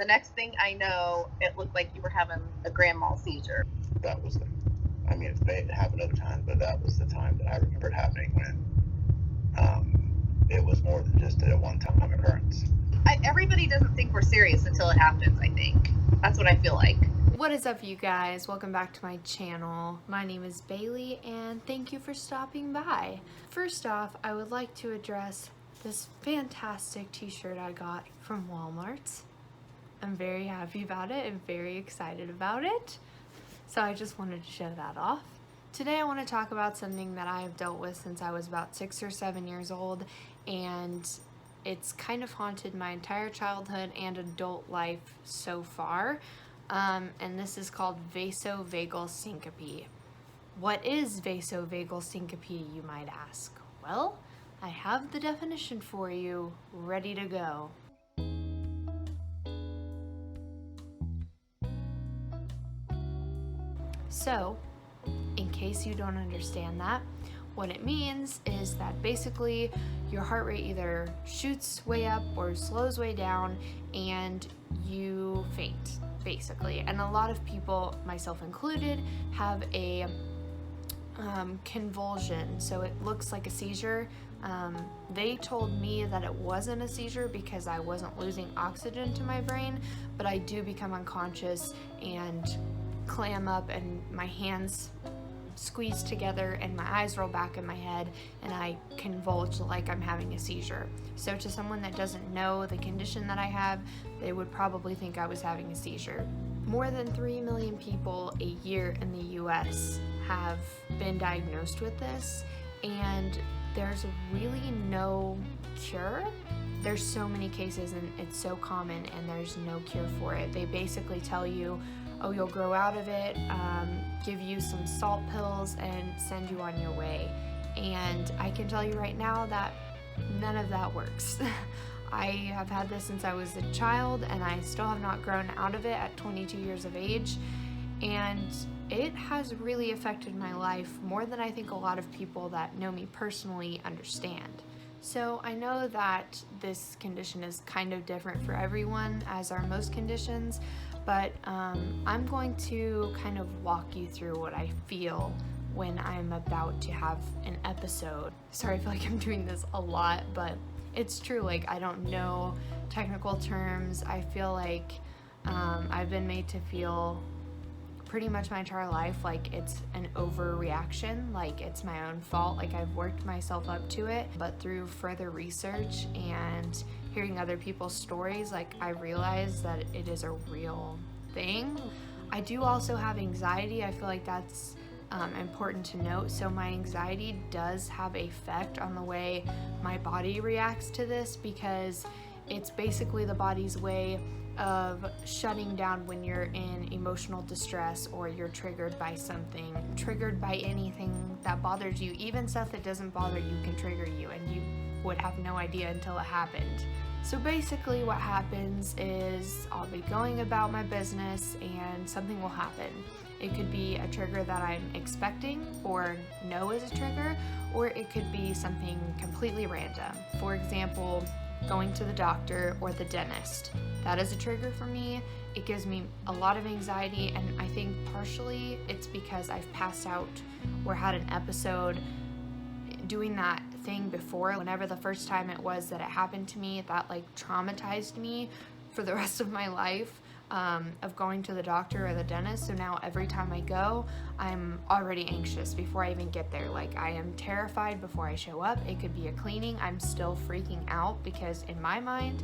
The next thing I know, it looked like you were having a grand mal seizure. That was it happened other times, but that was the time that I remember it happening when it was more than just a one-time occurrence. Everybody doesn't think we're serious until it happens, I think. That's what I feel like. What is up, you guys? Welcome back to my channel. My name is Bailey and thank you for stopping by. First off, I would like to address this fantastic t-shirt I got from Walmart. I'm very happy about it and very excited about it. So I just wanted to show that off. Today I want to talk about something that I have dealt with since I was about 6 or 7 years old, and it's kind of haunted my entire childhood and adult life so far. And this is called vasovagal syncope. What is vasovagal syncope, you might ask? Well, I have the definition for you, ready to go. So, in case you don't understand that, what it means is that basically your heart rate either shoots way up or slows way down and you faint, basically. And a lot of people, myself included, have a convulsion, so it looks like a seizure. They told me that it wasn't a seizure because I wasn't losing oxygen to my brain, but I do become unconscious and clam up and my hands squeeze together and my eyes roll back in my head and I convulge like I'm having a seizure. So to someone that doesn't know the condition that I have, they would probably think I was having a seizure. More than 3 million people a year in the US have been diagnosed with this, and there's really no cure. There's so many cases and it's so common and there's no cure for it. They basically tell you, oh, you'll grow out of it, give you some salt pills and send you on your way. And I can tell you right now that none of that works. I have had this since I was a child and I still have not grown out of it at 22 years of age. And it has really affected my life more than I think a lot of people that know me personally understand. So I know that this condition is kind of different for everyone, as are most conditions, but I'm going to kind of walk you through what I feel when I'm about to have an episode. Sorry, I feel like I'm doing this a lot, but it's true. Like, I don't know technical terms. I feel like I've been made to feel pretty much my entire life like it's an overreaction, like it's my own fault, like I've worked myself up to it. But through further research and hearing other people's stories, like I realized that it is a real thing. I do also have anxiety. I feel like that's important to note. So my anxiety does have an effect on the way my body reacts to this, because it's basically the body's way of shutting down when you're in emotional distress or you're triggered by something, triggered by anything that bothers you. Even stuff that doesn't bother you can trigger you and you would have no idea until it happened. So basically what happens is I'll be going about my business and something will happen. It could be a trigger that I'm expecting or know is a trigger, or it could be something completely random. For example, going to the doctor or the dentist. That is a trigger for me. It gives me a lot of anxiety, and I think partially it's because I've passed out or had an episode doing that thing before. Whenever the first time it was that it happened to me, that like traumatized me for the rest of my life, of going to the doctor or the dentist. So now every time I go, I'm already anxious before I even get there. Like, I am terrified before I show up. It could be a cleaning. I'm still freaking out because in my mind,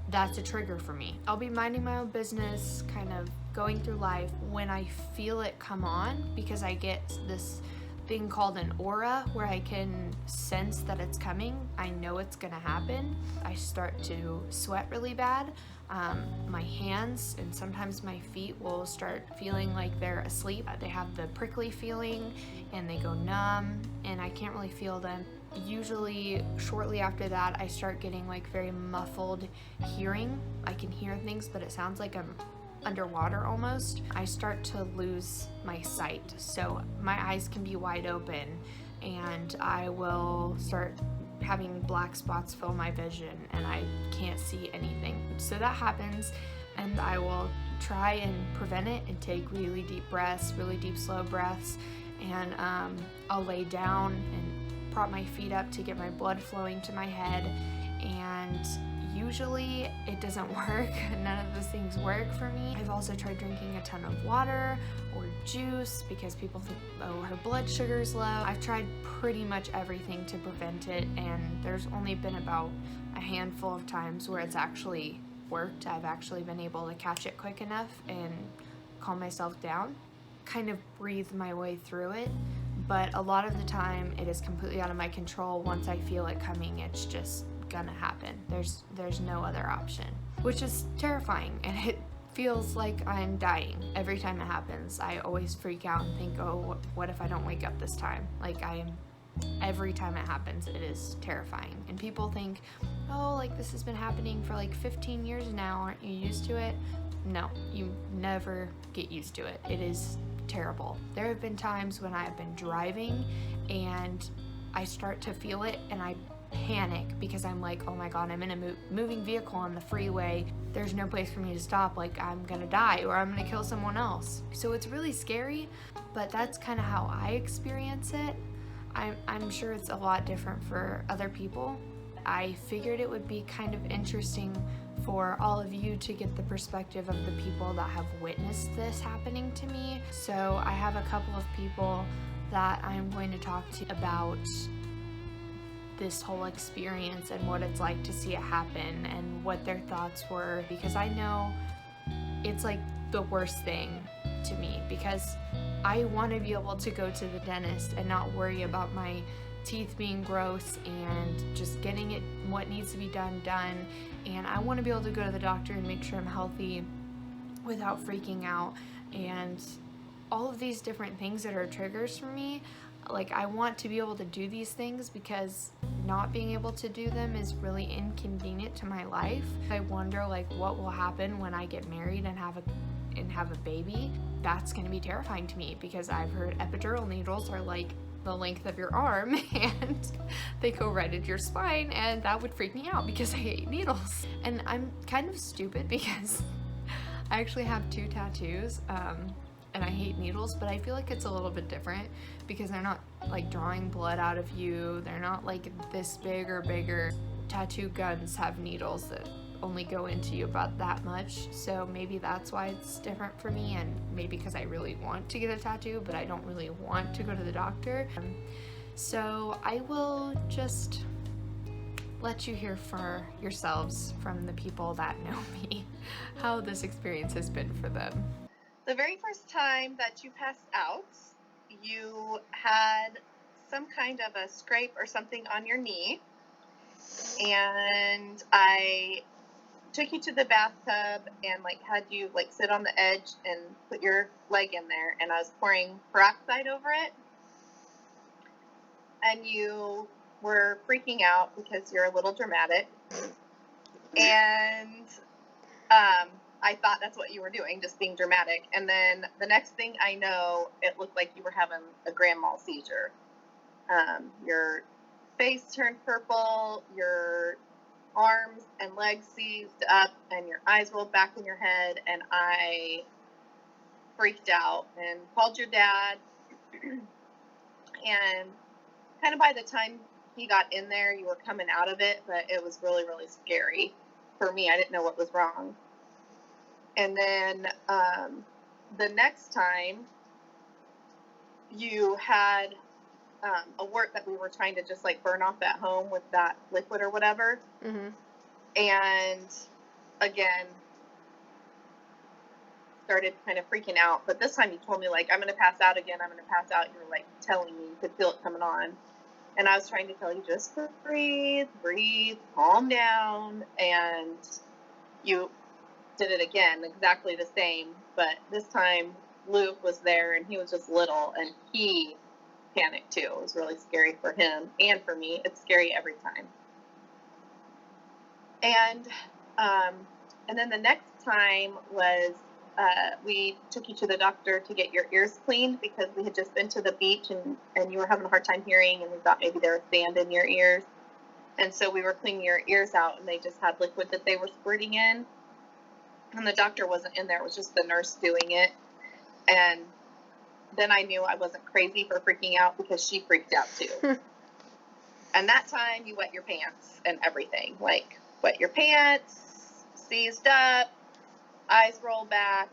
that's a trigger for me. I'll be minding my own business, kind of going through life. When I feel it come on, because I get this thing called an aura where I can sense that it's coming, I know it's gonna happen, I start to sweat really bad. My hands and sometimes my feet will start feeling like they're asleep. They have the prickly feeling and they go numb and I can't really feel them. Usually shortly after that, I start getting like very muffled hearing. I can hear things, but it sounds like I'm underwater almost. I start to lose my sight. So my eyes can be wide open and I will start having black spots fill my vision and I can't see anything. So that happens and I will try and prevent it and take really deep breaths, really deep slow breaths, and I'll lay down and prop my feet up to get my blood flowing to my head, and usually it doesn't work. None of those things work for me. I've also tried drinking a ton of water or juice because people think, oh, her blood sugar's low. I've tried pretty much everything to prevent it, and there's only been about a handful of times where it's actually worked. I've actually been able to catch it quick enough and calm myself down, kind of breathe my way through it. But a lot of the time it is completely out of my control. Once I feel it coming, it's just gonna happen. There's no other option, which is terrifying, and it feels like I'm dying every time it happens. I always freak out and think, oh, what if I don't wake up this time? Like, every time it happens, it is terrifying. And people think, oh, like, this has been happening for like 15 years now, aren't you used to it? No, you never get used to it. It is terrible. There have been times when I've been driving and I start to feel it and I panic because I'm like, oh my god, I'm in a moving vehicle on the freeway. There's no place for me to stop. Like, I'm gonna die or I'm gonna kill someone else. So it's really scary, but that's kind of how I experience it. I'm sure it's a lot different for other people. I figured it would be kind of interesting for all of you to get the perspective of the people that have witnessed this happening to me. So I have a couple of people that I'm going to talk to about this whole experience and what it's like to see it happen and what their thoughts were, because I know it's like the worst thing to me, because I want to be able to go to the dentist and not worry about my teeth being gross and just getting it what needs to be done, and I want to be able to go to the doctor and make sure I'm healthy without freaking out, and all of these different things that are triggers for me. Like, I want to be able to do these things because not being able to do them is really inconvenient to my life. I wonder, like, what will happen when I get married and have a baby. That's going to be terrifying to me because I've heard epidural needles are like the length of your arm and they go right into your spine, and that would freak me out because I hate needles. And I'm kind of stupid because I actually have 2 tattoos, and I hate needles, but I feel like it's a little bit different because they're not like drawing blood out of you. They're not like this big or bigger. Tattoo guns have needles that only go into you about that much, so maybe that's why it's different for me, and maybe because I really want to get a tattoo but I don't really want to go to the doctor. So I will just let you hear for yourselves from the people that know me how this experience has been for them. The very first time that you passed out, you had some kind of a scrape or something on your knee, and I took you to the bathtub and like had you like sit on the edge and put your leg in there, and I was pouring peroxide over it, and you were freaking out because you're a little dramatic, and I thought that's what you were doing, just being dramatic. And then the next thing I know, it looked like you were having a grand mal seizure. Your face turned purple, your arms and legs seized up, and your eyes rolled back in your head, and I freaked out and called your dad. And kind of by the time he got in there, you were coming out of it, but it was really, really scary for me. I didn't know what was wrong. And then the next time you had a wart that we were trying to just like burn off at home with that liquid or whatever. Mm-hmm. And again, started kind of freaking out. But this time you told me, like, I'm going to pass out again. I'm going to pass out. You were like telling me you could feel it coming on. And I was trying to tell you, just breathe, calm down. And you did it again, exactly the same, but this time Luke was there and he was just little and he panicked too. It was really scary for him and for me. It's scary every time. And then the next time was we took you to the doctor to get your ears cleaned because we had just been to the beach and you were having a hard time hearing, and we thought maybe there was sand in your ears, and so we were cleaning your ears out and they just had liquid that they were squirting in. and the doctor wasn't in there. It was just the nurse doing it. And then I knew I wasn't crazy for freaking out because she freaked out too. And that time you wet your pants and everything. Like, wet your pants, seized up, eyes rolled back,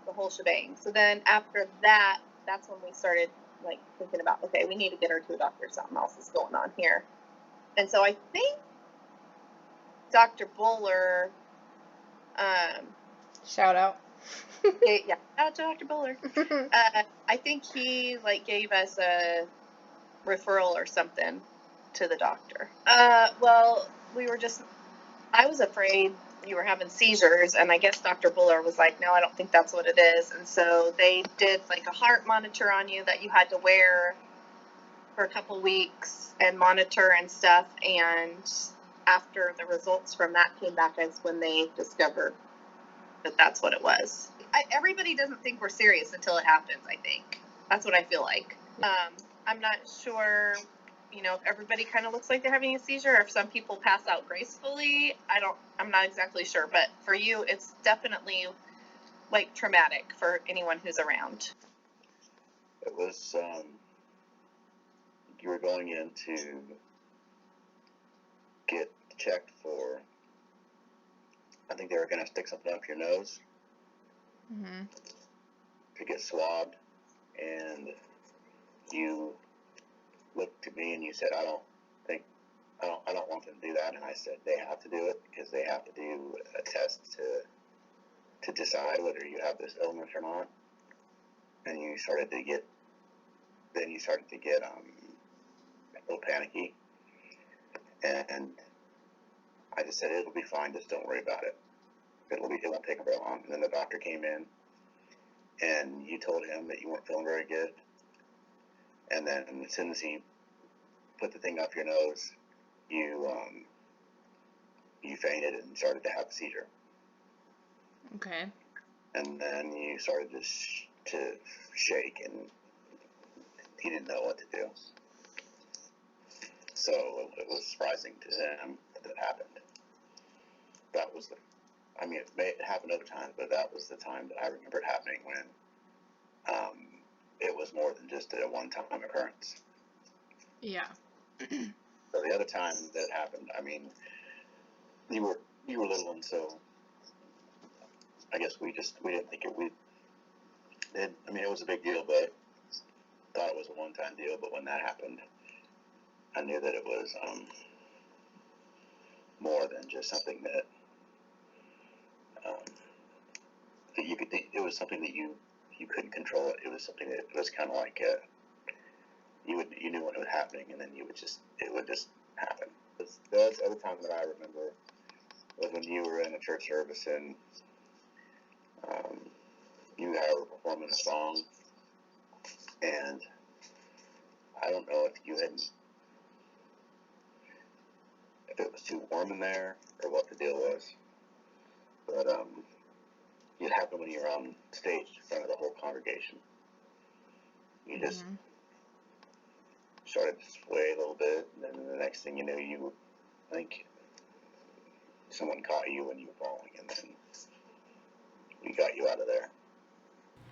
the whole shebang. So then after that, that's when we started like thinking about, okay, we need to get her to a doctor. Something else is going on here. And so I think Dr. Buller, shout out. yeah, shout out to Dr. Buller. I think he like gave us a referral or something to the doctor. Well, I was afraid you were having seizures, and I guess Dr. Buller was like, no, I don't think that's what it is. And so they did like a heart monitor on you that you had to wear for a couple weeks and monitor and stuff. And after the results from that came back, is when they discovered that that's what it was. Everybody doesn't think we're serious until it happens, I think. That's what I feel like. I'm not sure, if everybody kind of looks like they're having a seizure, or if some people pass out gracefully. I'm not exactly sure, but for you, it's definitely like traumatic for anyone who's around. It was, you were going in to get checked for, I think they were going to stick something up your nose to get swabbed, and you looked at me and you said, I don't want them to do that. And I said, they have to do it because they have to do a test to decide whether you have this illness or not. And you started to get a little panicky. And I just said, it'll be fine, just don't worry about it. It won't take very long. And then the doctor came in, and you told him that you weren't feeling very good. And then as soon as he put the thing up your nose, you fainted and started to have a seizure. Okay. And then you started to shake, and he didn't know what to do. So it was surprising to him that it happened. That was it may happen other times, but that was the time that I remember it happening when it was more than just a one-time occurrence. Yeah. So the other time that it happened, you were little, and so I guess we didn't think it was a big deal, but thought it was a one-time deal. But when that happened, I knew that it was more than just something that you could. It was something that you couldn't control it. It was something that was kind of like you knew when it was happening, and then it would just happen. The other time that I remember was when you were in a church service, and you were performing a song, and I don't know if it was too warm in there or what the deal was, but it happened when you were on stage in front of the whole congregation. You just started to sway a little bit, and then the next thing you knew, I think someone caught you when you were falling, and then we got you out of there.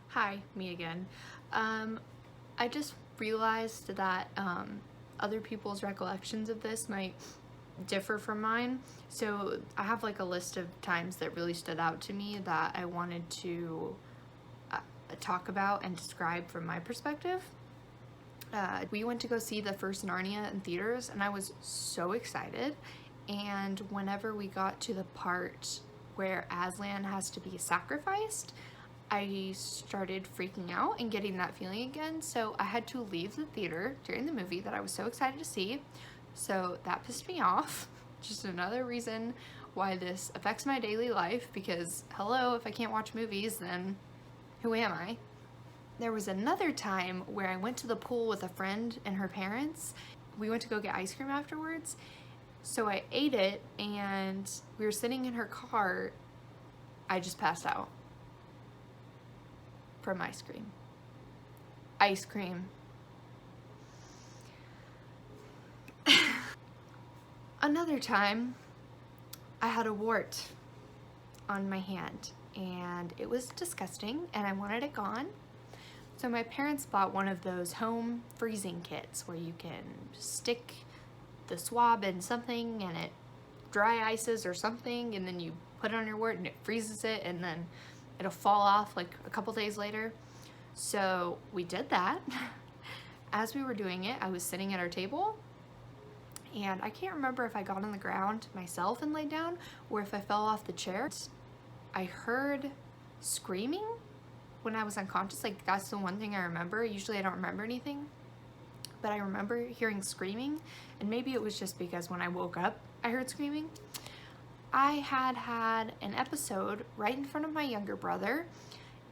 Hi, me again. I just realized that other people's recollections of this might differ from mine. So I have like a list of times that really stood out to me that I wanted to talk about and describe from my perspective. We went to go see the first Narnia in theaters, and I was so excited. And whenever we got to the part where Aslan has to be sacrificed, I started freaking out and getting that feeling again. So I had to leave the theater during the movie that I was so excited to see. So that pissed me off. Just another reason why this affects my daily life, because hello, if I can't watch movies, then who am I? There was another time where I went to the pool with a friend and her parents. We went to go get ice cream afterwards. So I ate it, and we were sitting in her car. I just passed out from ice cream. Ice cream. Another time, I had a wart on my hand, and it was disgusting, and I wanted it gone. So my parents bought one of those home freezing kits where you can stick the swab in something and it dry ices or something, and then you put it on your wart and it freezes it, and then it'll fall off like a couple days later. So we did that. As we were doing it, I was sitting at our table, and I can't remember if I got on the ground myself and laid down or if I fell off the chair. I heard screaming when I was unconscious. Like, that's the one thing I remember. Usually I don't remember anything, but I remember hearing screaming, and maybe it was just because when I woke up I heard screaming. I had an episode right in front of my younger brother,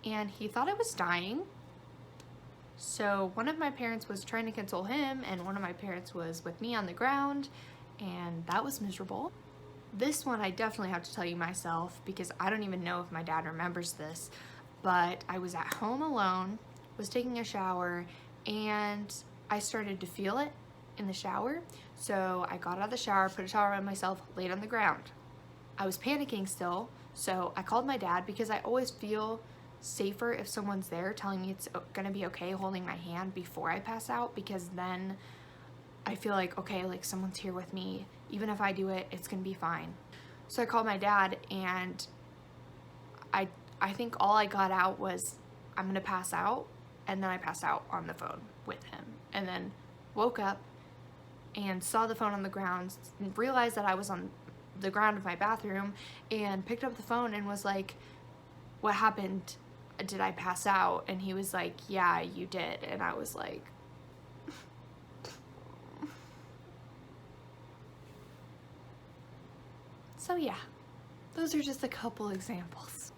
and he thought I was dying. So one of my parents was trying to console him, and one of my parents was with me on the ground, and that was miserable. This one I definitely have to tell you myself, because I don't even know if my dad remembers this, but I was at home alone, was taking a shower, and I started to feel it in the shower. So I got out of the shower, put a shower on myself, laid on the ground. I was panicking still, so I called my dad, because I always feel safer if someone's there telling me it's gonna be okay holding my hand before I pass out, because then I feel like, okay, like someone's here with me. Even if I do it, it's gonna be fine. So I called my dad, and I think all I got out was, I'm gonna pass out, and then I passed out on the phone with him, and then woke up and saw the phone on the ground, and realized that I was on the ground of my bathroom, and picked up the phone and was like, what happened? Did I pass out? And he was like, yeah, you did. And I was like, so yeah, those are just a couple examples.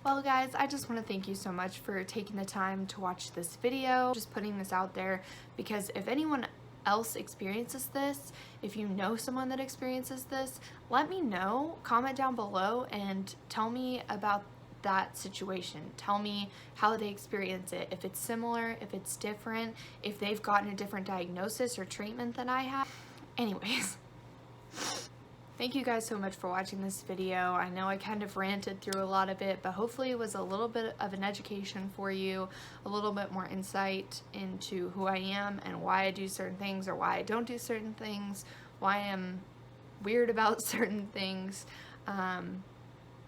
Well guys, I just want to thank you so much for taking the time to watch this video, just putting this out there, because if anyone else experiences this, if you know someone that experiences this, let me know. Comment down below and tell me about that situation. Tell me how they experience it, if it's similar, if it's different, if they've gotten a different diagnosis or treatment than I have. Anyways, thank you guys so much for watching this video. I know I kind of ranted through a lot of it, but hopefully it was a little bit of an education for you, a little bit more insight into who I am and why I do certain things or why I don't do certain things, why I'm weird about certain things.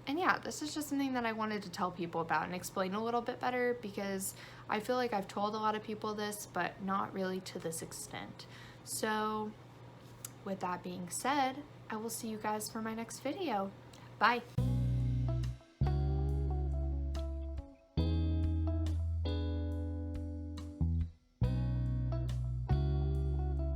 And yeah, this is just something that I wanted to tell people about and explain a little bit better, because I feel like I've told a lot of people this, but not really to this extent. So with that being said, I will see you guys for my next video. Bye.